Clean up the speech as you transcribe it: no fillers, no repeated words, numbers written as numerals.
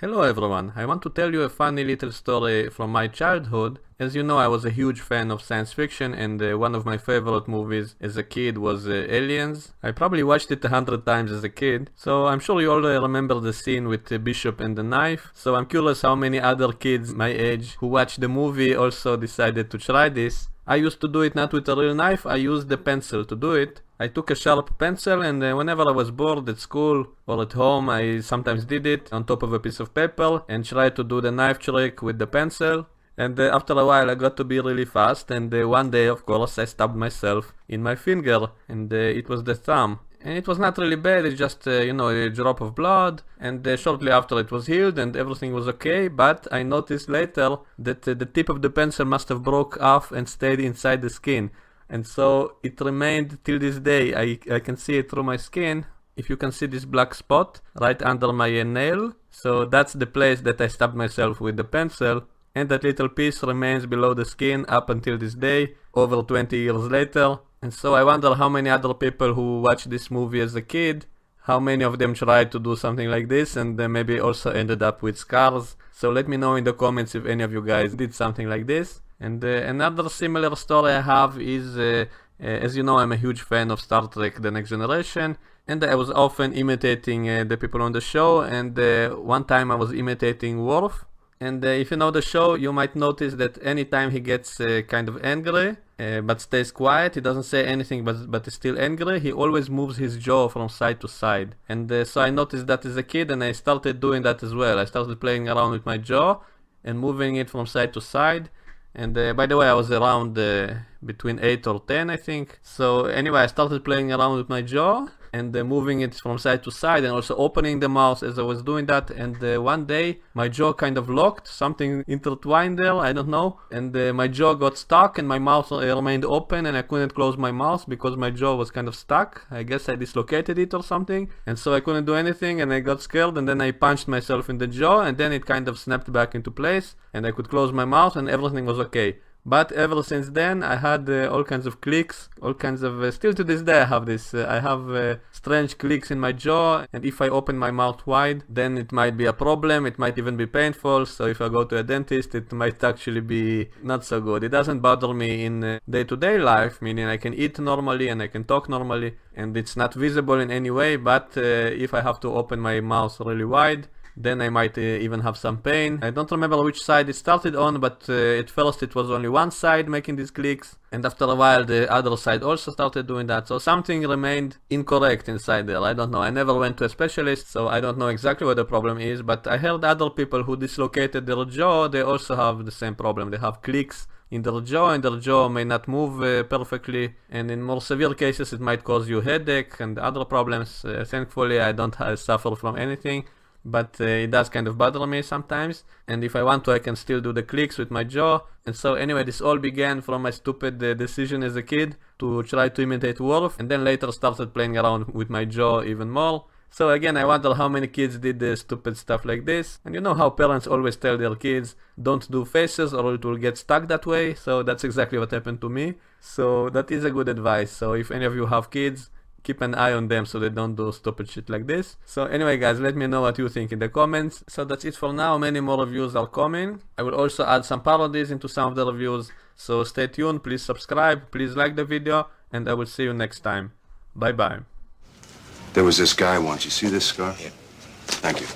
Hello everyone, I want to tell you a funny little story from my childhood. As you know, I was a huge fan of science fiction, and one of my favorite movies as a kid was Aliens. I probably watched it 100 times as a kid, so I'm sure you all remember the scene with the Bishop and the knife. So I'm curious how many other kids my age who watched the movie also decided to try this. I used to do it not with a real knife, I used the pencil to do it. I took a sharp pencil, and whenever I was bored at school or at home, I sometimes did it on top of a piece of paper and tried to do the knife trick with the pencil. And after a while I got to be really fast, and one day of course I stabbed myself in my finger, and it was the thumb. And it was not really bad, it's just, a drop of blood, and shortly after it was healed and everything was okay, but I noticed later that the tip of the pencil must have broke off and stayed inside the skin. And so it remained till this day. I can see it through my skin. If you can see this black spot right under my nail, so that's the place that I stabbed myself with the pencil. And that little piece remains below the skin up until this day, over 20 years later. And so I wonder how many other people who watched this movie as a kid, how many of them tried to do something like this and maybe also ended up with scars. So let me know in the comments if any of you guys did something like this. And another similar story I have is, as you know, I'm a huge fan of Star Trek The Next Generation. And I was often imitating the people on the show, and one time I was imitating Worf. And if you know the show, you might notice that anytime he gets kind of angry, but stays quiet, he doesn't say anything but is still angry, he always moves his jaw from side to side. And so I noticed that as a kid, and I started doing that as well. I started playing around with my jaw and moving it from side to side. And by the way, I was around between 8 or 10, I think. So anyway, I started playing around with my jaw and moving it from side to side, and also opening the mouth as I was doing that. And one day my jaw kind of locked, something intertwined there, I don't know, and my jaw got stuck and my mouth remained open, and I couldn't close my mouth because my jaw was kind of stuck. I guess I dislocated it or something, and so I couldn't do anything, and I got scared, and then I punched myself in the jaw, and then it kind of snapped back into place and I could close my mouth and everything was okay. But ever since then, I had all kinds of clicks, all kinds of, still to this day I have this, I have strange clicks in my jaw, and if I open my mouth wide, then it might be a problem, it might even be painful, so if I go to a dentist, it might actually be not so good. It doesn't bother me in day-to-day life, meaning I can eat normally and I can talk normally, and it's not visible in any way, but if I have to open my mouth really wide, then I might even have some pain. I don't remember which side it started on, but at first it was only one side making these clicks, and after a while the other side also started doing that. So something remained incorrect inside there, I don't know. I never went to a specialist, so I don't know exactly what the problem is, but I heard other people who dislocated their jaw, they also have the same problem. They have clicks in their jaw, and their jaw may not move perfectly, and in more severe cases it might cause you headache and other problems. Thankfully I don't suffer from anything, but it does kind of bother me sometimes, and if I want to I can still do the clicks with my jaw. And so anyway, this all began from my stupid decision as a kid to try to imitate Worf, and then later started playing around with my jaw even more. So again, I wonder how many kids did stupid stuff like this. And you know how parents always tell their kids, don't do faces or it will get stuck that way. So that's exactly what happened to me. So that is a good advice. So if any of you have kids, keep an eye on them so they don't do stupid shit like this. So anyway guys, let me know what you think in the comments. So that's it for now, many more reviews are coming. I will also add some parodies into some of the reviews. So stay tuned, please subscribe, please like the video, and I will see you next time. Bye bye. There was this guy once. You see this scar? Yeah. Thank you.